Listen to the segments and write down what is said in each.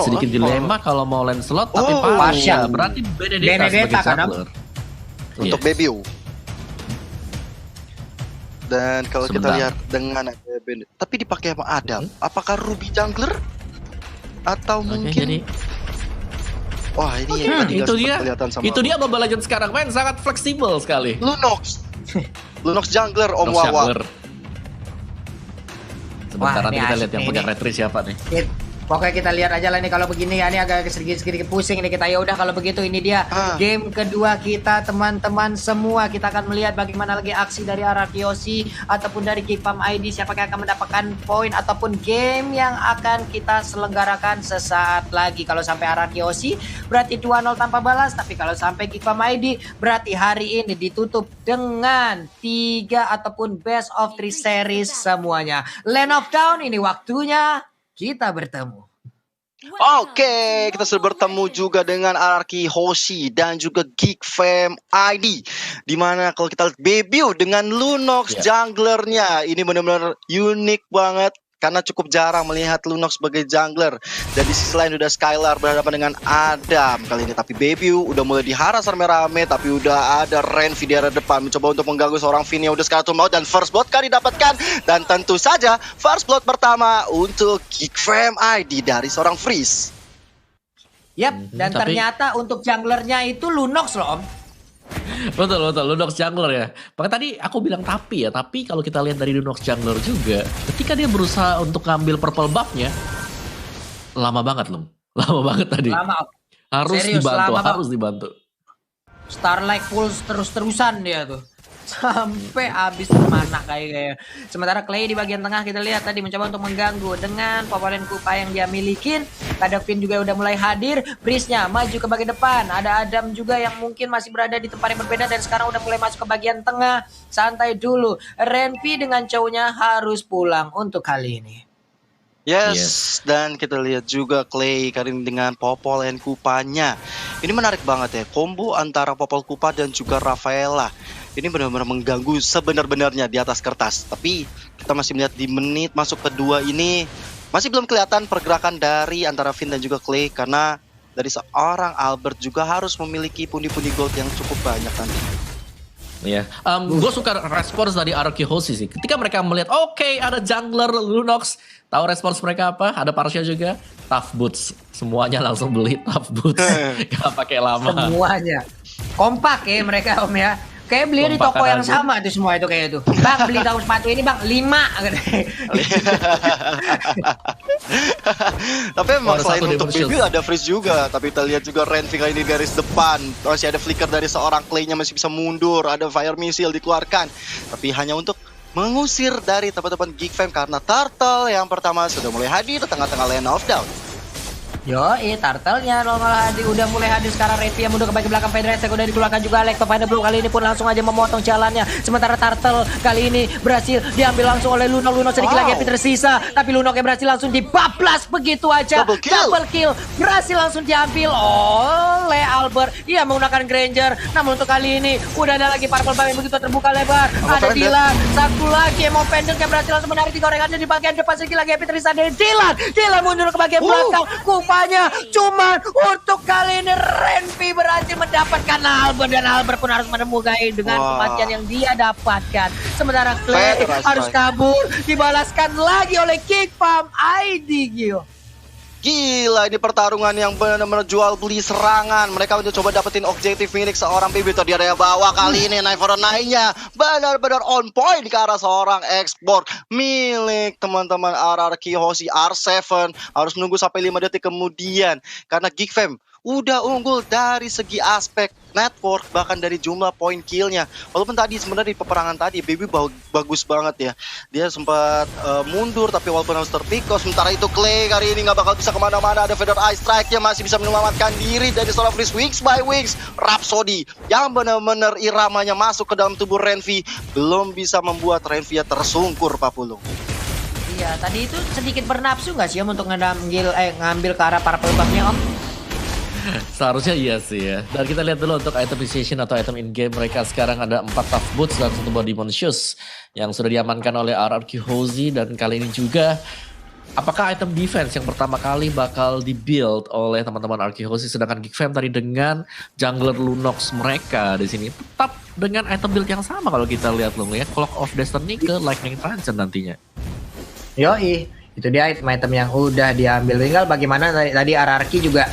sedikit dilema kalau mau Lancelot tapi partial. Berarti Benedetta sebagai jungler. Untuk Bebiu. Dan kalau kita lihat dengan tapi dipakai sama Adam, apakah Ruby jungler atau mungkin wah ini yang tadi itu dia. kelihatan sama Itu dia Mobile Legends sekarang main sangat fleksibel sekali. Lunox. Lunox jungler Om Wawa. Sebentar nanti kita lihat yang punya retri siapa nih. Pokoknya kita lihat aja lah nih kalau begini ya, ini agak sedikit pusing nih kita. Ya udah kalau begitu ini dia game kedua kita teman-teman semua. Kita akan melihat bagaimana lagi aksi dari Arakiosi ataupun dari Kipam ID, siapa yang akan mendapatkan poin ataupun game yang akan kita selenggarakan sesaat lagi. Kalau sampai Arakiosi berarti 2-0 tanpa balas, tapi kalau sampai Kipam ID berarti hari ini ditutup dengan 3 ataupun best of 3 series semuanya. Land of Down ini waktunya kita bertemu. Oke, kita sudah bertemu juga dengan Araki Hoshi dan juga Geek Fam ID. Dimana kalau kita lihat Bebiu dengan Lunox junglernya, ini benar-benar unik banget. Karena cukup jarang melihat Lunox sebagai jungler. Dan di sisi lain udah Skylar berhadapan dengan Adam kali ini. Tapi Bebiu udah mulai diharas rame-rame. Tapi udah ada Renvi di arah depan. Mencoba untuk mengganggu seorang Vini yang udah sekarang mau. Dan first blood kan didapatkan. Dan tentu saja first blood pertama untuk Geek Fam ID dari seorang Freeze. Yap, dan ternyata untuk junglernya itu Lunox loh Om. Betul, Lunox jungler ya. Makanya tadi aku bilang tapi kalau kita lihat dari Lunox jungler juga, ketika dia berusaha untuk ngambil purple buff-nya, lama banget loh. Lama banget tadi. Lama. Harus Serius, harus dibantu. Starlight full terus-terusan dia tuh. Sampai habis mana kayak. Sementara Clay di bagian tengah kita lihat tadi mencoba untuk mengganggu dengan Popolen Kupa yang dia milikin. Kadavin juga udah mulai hadir. Breeze-nya maju ke bagian depan. Ada Adam juga yang mungkin masih berada di tempat yang berbeda dan sekarang udah mulai masuk ke bagian tengah. Santai dulu. Renvi dengan cowoknya harus pulang untuk kali ini. Yes, dan kita lihat juga Clay Karin dengan Popolen Kupanya. Ini menarik banget ya, combo antara Popol Kupa dan juga Rafaela. Ini benar-benar mengganggu sebenar-benarnya di atas kertas. Tapi kita masih melihat di menit masuk kedua ini masih belum kelihatan pergerakan dari antara Vin dan juga Clay. Karena dari seorang Albert juga harus memiliki pundi-pundi gold yang cukup banyak nanti. Iya, gue suka respons dari Araki Hoshi sih. Ketika mereka melihat, oke, ada jungler Lunox, tahu respons mereka apa? Ada Parsha juga, Tough Boots. Semuanya langsung beli Tough Boots, gak pakai lama. Semuanya kompak ya mereka Om ya. Kayak beli di toko yang sama itu semua itu kayak itu. Bang beli tahu sepatu ini bang 5. Tapi memang selain untuk Bebiu ada Freeze juga. Tapi kita lihat juga Renvi kali ini garis depan. Masih ada flicker dari seorang Clay-nya masih bisa mundur. Ada Fire Missile dikeluarkan. Tapi hanya untuk mengusir dari teman-teman Geek Fam. Karena Turtle yang pertama sudah mulai hadir di tengah-tengah Land of Down. Turtle-nya udah mulai hadir sekarang. Renvi yang mundur ke bagian belakang. Federasi udah dikeluarkan juga. Alex Topane Blue kali ini pun langsung aja memotong jalannya. Sementara Turtle kali ini berhasil diambil langsung oleh Lunox. Lunox sedikit lagi yang tersisa. Tapi Lunox yang berhasil langsung dibablas begitu aja. Double kill. Berhasil langsung diambil oleh Albert. Dia menggunakan Granger. Namun untuk kali ini udah ada lagi purple bar yang begitu terbuka lebar. Ada Dylan. Satu lagi Emo Pendant yang berhasil langsung menarik di gorengannya di bagian depan. Sedikit lagi yang tersisa dari Dylan. Dylan mundur ke bagian belakang. Cuman untuk kali ini Renvi berhasil mendapatkan Albert dan Albert pun harus menemukan dengan kematian yang dia dapatkan. Sementara Clay harus kabur, dibalaskan lagi oleh Geek Fam ID Gio. Gila, ini pertarungan yang benar-benar jual beli serangan. Mereka udah coba dapetin objektif milik seorang Bebiu di area bawah. Kali ini Knife for Nine-nya benar-benar on point ke arah seorang export milik teman-teman RRQ Hoshi R7. Harus menunggu sampai 5 detik kemudian. Karena Geek Fam udah unggul dari segi aspek network, bahkan dari jumlah poin killnya. Walaupun tadi sebenarnya di peperangan tadi Bebiu bagus banget ya. Dia sempat mundur tapi walaupun harus terpikos. Sementara itu Clay kali ini nggak bakal bisa kemana-mana. Ada Feather Eye Strike-nya masih bisa menyelamatkan diri dari seorang Freeze. Wings by Wings Rhapsody yang benar-benar iramanya masuk ke dalam tubuh Renvi belum bisa membuat Renvi tersungkur, Pak Pulung. Iya, tadi itu sedikit bernafsu nggak sih Om untuk ngambil ke arah para pelebaknya Om? Seharusnya iya sih ya. Dan kita lihat dulu untuk item initiation atau item in game mereka sekarang ada 4 Tough Boots dan 1 buah Demon Shoes yang sudah diamankan oleh RRQ Hoshi. Dan kali ini juga apakah item defense yang pertama kali bakal di-build oleh teman-teman Arkehosi, sedangkan Geek Fam tadi dengan jungler Lunox mereka di sini tetap dengan item build yang sama kalau kita lihat loh ya, Clock of Destiny ke Lightning Transcend nantinya. Yoi, itu dia item-item yang udah diambil. Tinggal bagaimana tadi RRQ juga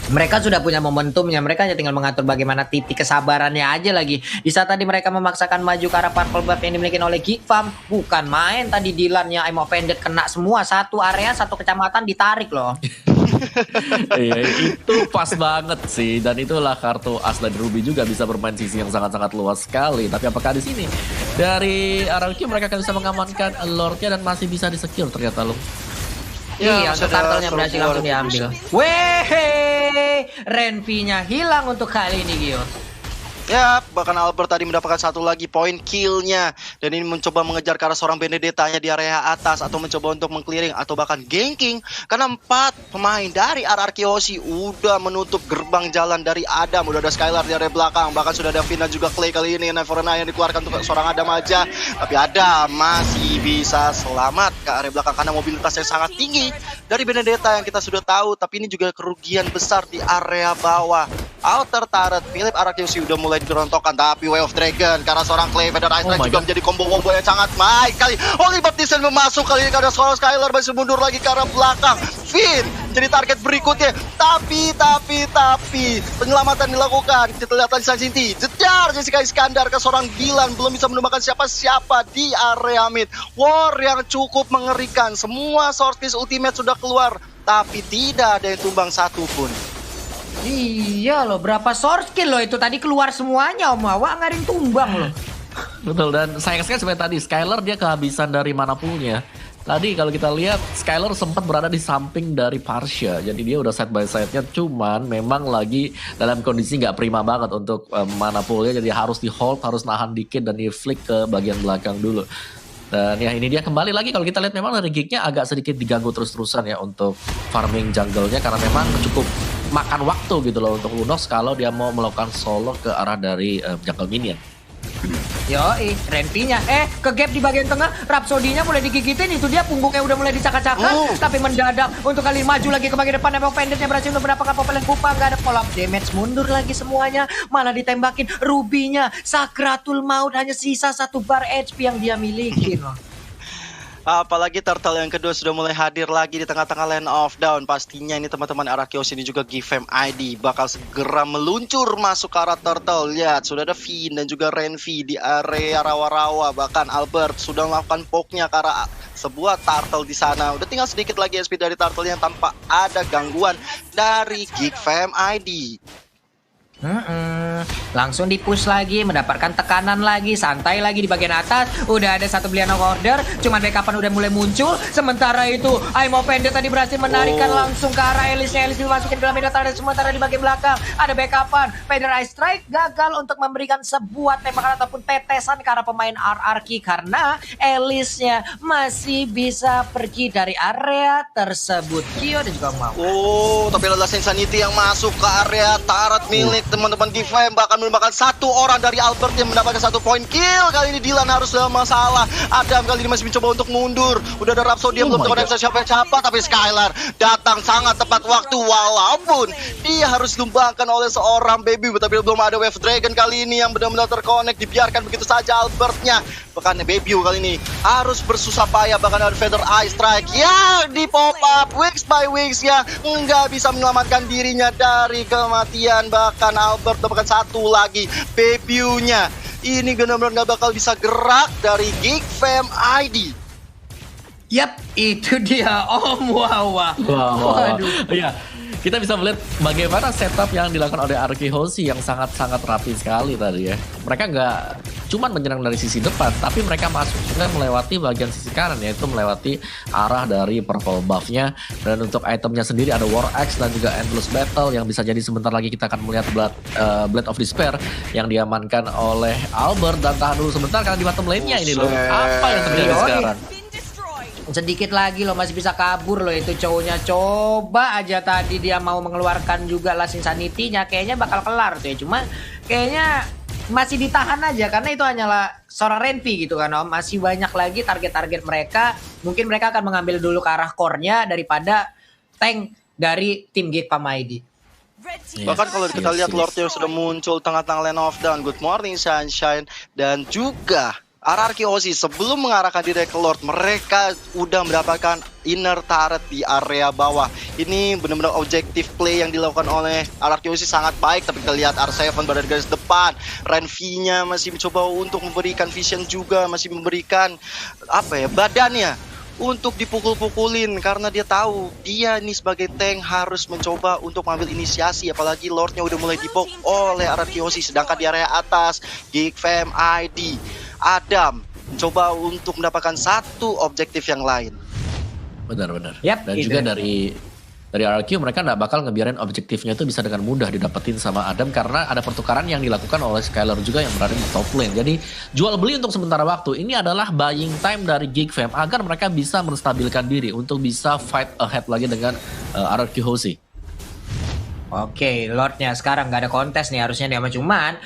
mereka sudah punya momentumnya, mereka hanya tinggal mengatur bagaimana titik kesabarannya aja lagi. Di saat tadi mereka memaksakan maju ke arah purple buff yang dimiliki oleh Geek Fam, bukan main tadi Dylan-nya I'm offended kena semua, satu area satu kecamatan ditarik loh. Iya, itu pas banget sih, dan itulah kartu as dari Ruby juga bisa bermain sisi yang sangat-sangat luas sekali. Tapi apakah di sini dari RRQ mereka akan bisa mengamankan Lord-nya dan masih bisa di-secure ternyata loh. Iya, untuk turtle-nya berhasil langsung diambil. Weh, Renvi-nya hilang untuk kali ini, Gio. Ya, bahkan Albert tadi mendapatkan satu lagi poin kill-nya. Dan ini mencoba mengejar ke arah seorang Benedetta-nya di area atas. Atau mencoba untuk meng-clearing atau bahkan ganking. Karena 4 pemain dari RRQ Aussie udah menutup gerbang jalan dari Adam. Udah ada Skylar di area belakang. Bahkan sudah ada Finn dan juga Clay kali ini. Neverna yang dikeluarkan untuk seorang Adam aja. Tapi Adam masih bisa selamat ke area belakang. Karena mobilitasnya sangat tinggi dari Benedetta yang kita sudah tahu. Tapi ini juga kerugian besar di area bawah. Outer turret Philip RRQ Aussie udah mulai digerontokkan, tapi Way of Dragon karena seorang Clay Feather Ice Strike juga menjadi combo-combo yang sangat baik kali. Oliver Disen memasuk kali ini karena seorang Skylar masih mundur lagi ke arah belakang. Finn jadi target berikutnya, tapi penyelamatan dilakukan. Kita lihat tadi Sansinti jejar Jessica Iskandar ke seorang Dylan, belum bisa menemukan siapa-siapa di area mid. War yang cukup mengerikan, semua source piece ultimate sudah keluar, tapi tidak ada yang tumbang satupun. Iya loh, berapa source kill loh itu tadi keluar semuanya, Om Awa nggak ada yang tumbang loh. Betul, dan sayang sekali seperti tadi Skylar dia kehabisan dari mana poolnya. Tadi kalau kita lihat Skylar sempat berada di samping dari Parsha, jadi dia udah side by side-nya, cuman memang lagi dalam kondisi nggak prima banget untuk mana poolnya, jadi harus di hold, harus nahan dikit dan di flick ke bagian belakang dulu. Dan ya ini dia kembali lagi kalau kita lihat memang dari Geek-nya agak sedikit diganggu terus-terusan ya untuk farming jungle-nya, karena memang cukup makan waktu gitu loh untuk Lunox kalau dia mau melakukan solo ke arah dari jungle minion. Yoi, Renvi-nya ke gap di bagian tengah, Rhapsody-nya mulai digigitin, itu dia punggungnya udah mulai dicakar-cakar, tapi mendadak untuk kali maju lagi ke bagian depan, Emang Pendetnya berhasil untuk mendapatkan Popelen Pupa, nggak ada follow up damage, mundur lagi semuanya, malah ditembakin Ruby-nya, Sakratul Maut, hanya sisa 1 bar HP yang dia miliki loh. Apalagi turtle yang kedua sudah mulai hadir lagi di tengah-tengah lane of down. Pastinya ini teman-teman RRQ ini juga Geek Fam ID bakal segera meluncur masuk ke arah turtle. Lihat, sudah ada Finn dan juga Renvi di area rawa-rawa. Bahkan Albert sudah melakukan poke-nya ke arah sebuah turtle di sana. Udah tinggal sedikit lagi SP dari turtle yang tanpa ada gangguan dari Geek Fam ID. Langsung di-push lagi, mendapatkan tekanan lagi, santai lagi di bagian atas. Udah ada satu belian order, cuman backupan udah mulai muncul. Sementara itu, I'm offended tadi berhasil menarikan langsung ke arah Elis-nya. Elis dimasukin ke dalam media target. Sementara di bagian belakang ada backupan. Feather Ice Strike gagal untuk memberikan sebuah tembakan ataupun tetesan ke arah pemain RRQ karena Elis-nya masih bisa pergi dari area tersebut. Kyo dan juga mau. Tapi adalah Insanity yang masuk ke area turret milik teman-teman Geek Fam, bahkan merupakan 1 orang dari Albert yang mendapatkan 1 poin kill. Kali ini Dylan harus dalam masalah. Adam kali ini masih mencoba untuk mundur. Udah ada Rhapsody yang belum terkoneksi siapa-siapa, tapi Skylar datang sangat tepat waktu walaupun dia harus dilumbangkan oleh seorang baby. Tapi belum ada Wave Dragon kali ini yang benar-benar terkonek, dibiarkan begitu saja Albertnya. Bahkan baby kali ini harus bersusah payah, bahkan ada Feather Ice Strike yang di pop up weeks by weeks ya, nggak bisa menyelamatkan dirinya dari kematian. Bahkan Albert dapatkan 1 lagi debutnya. Ini benar-benar nggak bakal bisa gerak dari Geek Fam ID. Yap, itu dia Om Wawa. Waduh. Iya, kita bisa melihat bagaimana setup yang dilakukan oleh Arkehosi yang sangat-sangat rapi sekali tadi ya. Mereka nggak cuman menyerang dari sisi depan, tapi mereka masuk juga melewati bagian sisi kanan, yaitu melewati arah dari purple buff-nya. Dan untuk itemnya sendiri ada War Axe dan juga Endless Battle yang bisa jadi sebentar lagi kita akan melihat Blade of Despair yang diamankan oleh Albert. Dan tahan dulu sebentar karena di bottom lane-nya ini loh, apa yang terjadi sekarang? Sedikit lagi loh, masih bisa kabur loh itu cowoknya. Coba aja tadi dia mau mengeluarkan juga Last Insanity-nya, kayaknya bakal kelar tuh ya. Cuma kayaknya masih ditahan aja karena itu hanyalah seorang Renvi gitu kan Om. Masih banyak lagi target-target mereka. Mungkin mereka akan mengambil dulu ke arah core-nya daripada tank dari tim Geekpam ID. Bahkan kalau kita lihat Lordnya sudah muncul tengah-tengah lane of down. Good morning Sunshine. Dan juga RRQ Aussie sebelum mengarahkan diri ke Lord, mereka udah mendapatkan inner turret di area bawah. Ini benar-benar objektif play yang dilakukan oleh RRQ Aussie sangat baik. Tapi kita lihat R7 berada di garis depan. Renvi-nya masih mencoba untuk memberikan vision juga, masih memberikan badannya untuk dipukul-pukulin karena dia tahu dia nih sebagai tank harus mencoba untuk mengambil inisiasi, apalagi Lordnya udah mulai dipoke oleh RRQ Aussie. Sedangkan di area atas Geekfam ID Adam mencoba untuk mendapatkan satu objektif yang lain. Benar-benar. Yap, dan juga dari RRQ mereka nggak bakal ngebiarin objektifnya itu bisa dengan mudah didapetin sama Adam karena ada pertukaran yang dilakukan oleh Skylar juga yang berada di top lane. Jadi jual beli untuk sementara waktu ini adalah buying time dari Geekfam agar mereka bisa menstabilkan diri untuk bisa fight ahead lagi dengan RRQ Aussie. Oke, Lordnya sekarang nggak ada kontes nih harusnya dia, cuman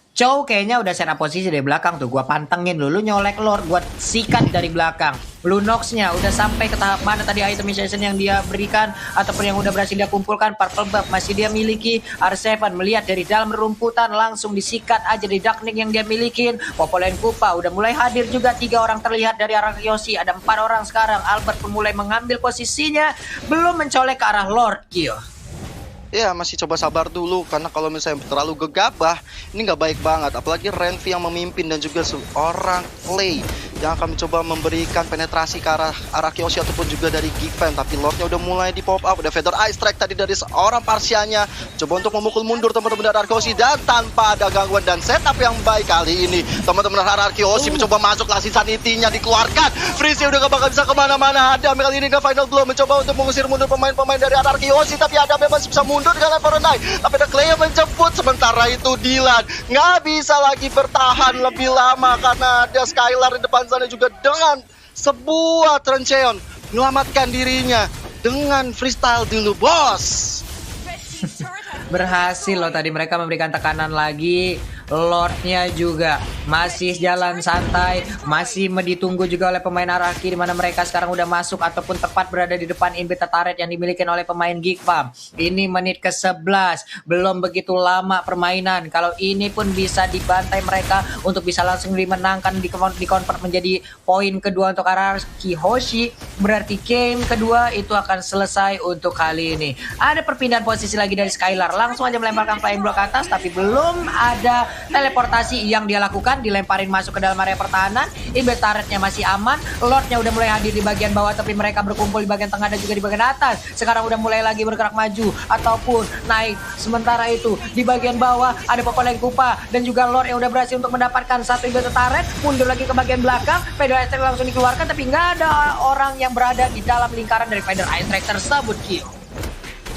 Chow kayaknya udah set up posisi dari belakang tuh. Gua pantengin dulu nyolek Lord, gua sikat dari belakang. Lunox-nya udah sampai ke tahap mana tadi itemization yang dia berikan ataupun yang udah berhasil dia kumpulkan. Purple buff masih dia miliki. R7 melihat dari dalam rumputan langsung disikat aja di Darknik yang dia milikin. Popolen Kupa udah mulai hadir juga, 3 orang terlihat dari arah Yoshi. Ada 4 orang sekarang. Albert pun mulai mengambil posisinya, belum mencolek ke arah Lord Kyo. Ya masih coba sabar dulu karena kalau misalnya terlalu gegabah ini nggak baik banget, apalagi Renvi yang memimpin dan juga seorang Clay yang akan mencoba memberikan penetrasi ke arah Kyoshi ataupun juga dari Geekfam. Tapi Lordnya udah mulai di pop up, udah Feather Eye Strike tadi dari seorang Parsianya, coba untuk memukul mundur teman-teman dari Kyoshi dan tanpa ada gangguan dan setup yang baik kali ini teman-teman Kyoshi mencoba masuk, langsung sanitinya dikeluarkan, Freeze udah gak bakal bisa kemana-mana. Adam kali ini ke final blow mencoba untuk mengusir mundur pemain-pemain dari Kyoshi, tapi Adam masih bisa mundur dengan Level 9, tapi ada Clay yang menjemput. Sementara itu Dylan nggak bisa lagi bertahan lebih lama karena ada Skylar di depan sana juga dengan sebuah Trencheon menyelamatkan dirinya dengan freestyle dulu bos. Berhasil loh tadi mereka memberikan tekanan lagi. Lordnya juga masih jalan santai, masih ditunggu juga oleh pemain Araki, di mana mereka sekarang udah masuk ataupun tepat berada di depan inhibitor turret yang dimiliki oleh pemain Geekpam. Ini menit ke-11, belum begitu lama permainan. Kalau ini pun bisa dibantai mereka untuk bisa langsung dimenangkan, dikonvert menjadi poin kedua untuk Araki Hoshi. Berarti game kedua itu akan selesai untuk kali ini. Ada perpindahan posisi lagi dari Skylar, langsung aja melemparkan flying block ke atas, tapi belum ada teleportasi yang dia lakukan, dilemparin masuk ke dalam area pertahanan. Inhibitor turretnya masih aman, Lordnya udah mulai hadir di bagian bawah, tapi mereka berkumpul di bagian tengah dan juga di bagian atas. Sekarang udah mulai lagi bergerak maju ataupun naik. Sementara itu di bagian bawah ada Popolen Kupa dan juga Lord yang udah berhasil untuk mendapatkan satu inhibitor turret. Mundur lagi ke bagian belakang, Feather Eye Strike langsung dikeluarkan, tapi nggak ada orang yang berada di dalam lingkaran dari Feather Eye Strike tersebut. Kill.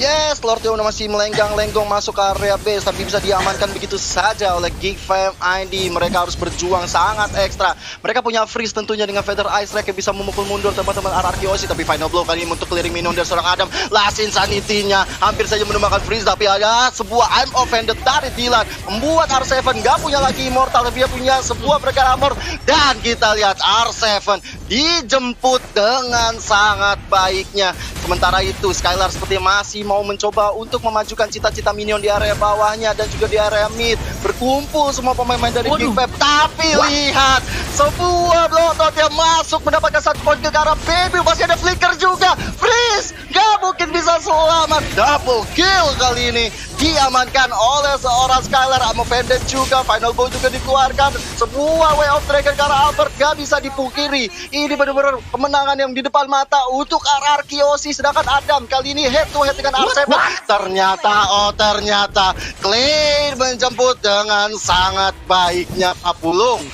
Yes, Lordnya udah masih melenggang-lenggong masuk ke area base, tapi bisa diamankan begitu saja oleh Geekfam ID. Mereka harus berjuang sangat ekstra. Mereka punya freeze tentunya dengan Feather Eye Strike yang bisa memukul mundur teman-teman RRQ Aussie. Tapi final blow kali ini untuk clearing minion dari seorang Adam. Last Insanity-nya hampir saja menemukan freeze, tapi ada sebuah I'm offended dari Dylan membuat R7 gak punya lagi immortal, tapi dia punya sebuah breaker armor. Dan kita lihat R7 dijemput dengan sangat baiknya. Sementara itu Skylar seperti masih mau mencoba untuk memajukan cita-cita minion di area bawahnya dan juga di area mid. Berkumpul semua pemain-pemain dari Geekfam, tapi lihat sebuah bloodshot yang masuk mendapatkan satu poin ke arah baby. Masih ada flicker juga, freeze gak mungkin bisa selamat. Double kill kali ini diamankan oleh seorang Skylar. Amo Vended juga, final bow juga dikeluarkan. Sebuah way of dragon ke arah Albert gak bisa dipungkiri. Ini benar-benar kemenangan yang di depan mata untuk RRQ Aussie. Sedangkan Adam kali ini head to head dengan R7. Ternyata Clay menjemput dengan sangat baiknya Papulung.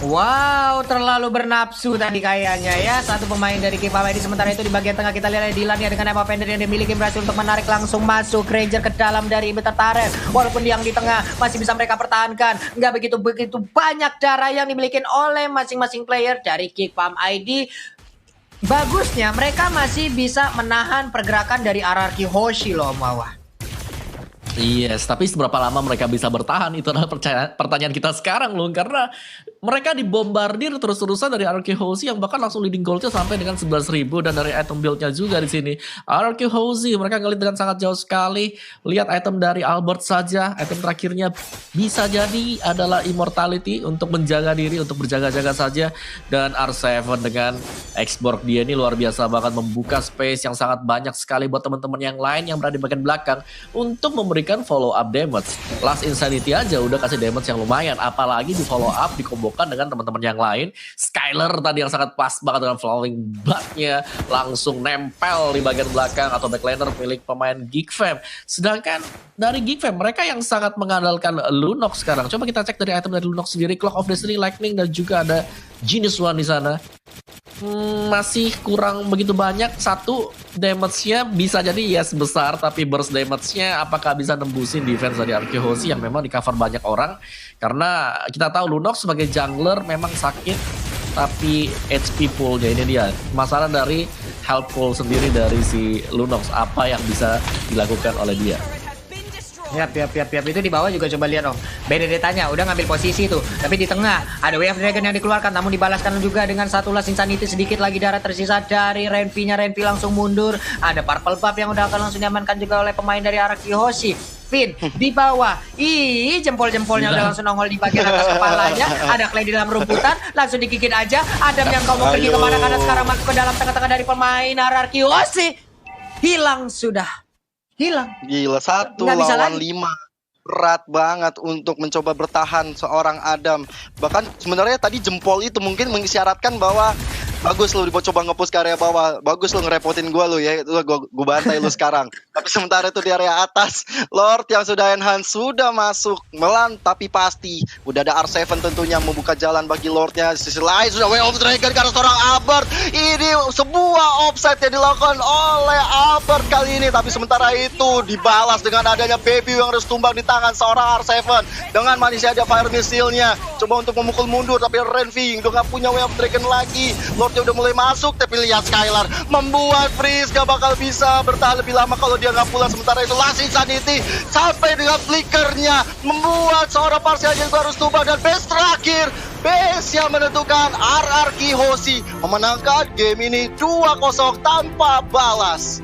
Wow, terlalu bernafsu tadi kayaknya ya satu pemain dari Geekpam ID. Sementara itu di bagian tengah kita lihat Dylan ya dengan Emma Fender yang dimiliki berhasil untuk menarik langsung masuk Ranger ke dalam dari inhibitor turret. Walaupun yang di tengah masih bisa mereka pertahankan, nggak begitu banyak darah yang dimiliki oleh masing-masing player dari Geekpam ID. Bagusnya mereka masih bisa menahan pergerakan dari RRQ Hoshi loh, Mawah. Yes, tapi seberapa lama mereka bisa bertahan itu adalah pertanyaan kita sekarang loh, karena mereka dibombardir terus-terusan dari RRQ Hoshi yang bahkan langsung leading goldnya sampai dengan 11.000 dan dari item buildnya juga di sini. RRQ Hoshi mereka ngelit dengan sangat jauh sekali. Lihat item dari Albert saja, item terakhirnya bisa jadi adalah Immortality untuk menjaga diri, untuk berjaga-jaga saja. Dan R7 dengan X-Borg dia ini luar biasa banget, membuka space yang sangat banyak sekali buat teman-teman yang lain yang berada di bagian belakang untuk memberikan follow up damage. Last Insanity aja udah kasih damage yang lumayan, apalagi di follow up dikombokkan dengan teman-teman yang lain. Skyler tadi yang sangat pas banget dengan flowing back-nya langsung nempel di bagian belakang atau backliner milik pemain Geek Fam. Sedangkan dari Geek Fam mereka yang sangat mengandalkan Lunox sekarang. Coba kita cek dari item dari Lunox sendiri, Clock of Destiny, Lightning dan juga ada Genius One di sana. Masih kurang begitu banyak. Satu, damage-nya bisa jadi yes besar, tapi burst damage-nya apakah bisa nembusin defense dari RRQ Hoshi yang memang di cover banyak orang. Karena kita tahu Lunox sebagai jungler memang sakit, tapi HP pool-nya ini dia masalah dari health pool sendiri dari si Lunox, apa yang bisa dilakukan oleh dia. Yap. Itu di bawah juga coba lihat, Benedetta-nya udah ngambil posisi tuh. Tapi di tengah ada Way of Dragon yang dikeluarkan, namun dibalaskan juga dengan satu Last Insanity. Sedikit lagi darah tersisa dari Renvi-nya. Renvi langsung mundur. Ada Purple Buff yang udah akan langsung diamankan juga oleh pemain dari RRQ Hoshi. Finn di bawah. Jempol-jempolnya udah langsung nongol di bagian atas kepalanya. Ada Clay di dalam rumputan, langsung digigit aja. Adam yang mau pergi kemana, karena sekarang masuk ke dalam tengah-tengah dari pemain RRQ Hoshi. Hilang sudah. Hilang. Gila, 1 lawan 5. Berat banget untuk mencoba bertahan seorang Adam. Bahkan sebenarnya tadi jempol itu mungkin mengisyaratkan bahwa bagus lu coba nge-push ke area bawah. Bagus lu ngerepotin gua lu ya. Gua bantai lu sekarang. Tapi sementara itu di area atas, Lord yang sudah enhance sudah masuk melan, tapi pasti udah ada R7 tentunya membuka jalan bagi Lordnya. Di sisi lain sudah Way of Dragon karena seorang Albert. Ini sebuah offside yang dilakukan oleh Albert kali ini. Tapi sementara itu dibalas dengan adanya Baby yang harus tumbang di tangan seorang R7. Dengan manisnya ada Fire Missile-nya. Coba untuk memukul mundur, tapi Renvi udah gak punya Way of Dragon lagi. Lordnya udah mulai masuk, tapi lihat Skylar membuat Freeze gak bakal bisa bertahan lebih lama kalau dia gak pulang. Sementara itu Last Insanity sampai dengan flickernya membuat seorang Parsial yang harus tumbang. Dan base terakhir, base yang menentukan RRQ Hoshi memenangkan game ini 2-0 tanpa balas.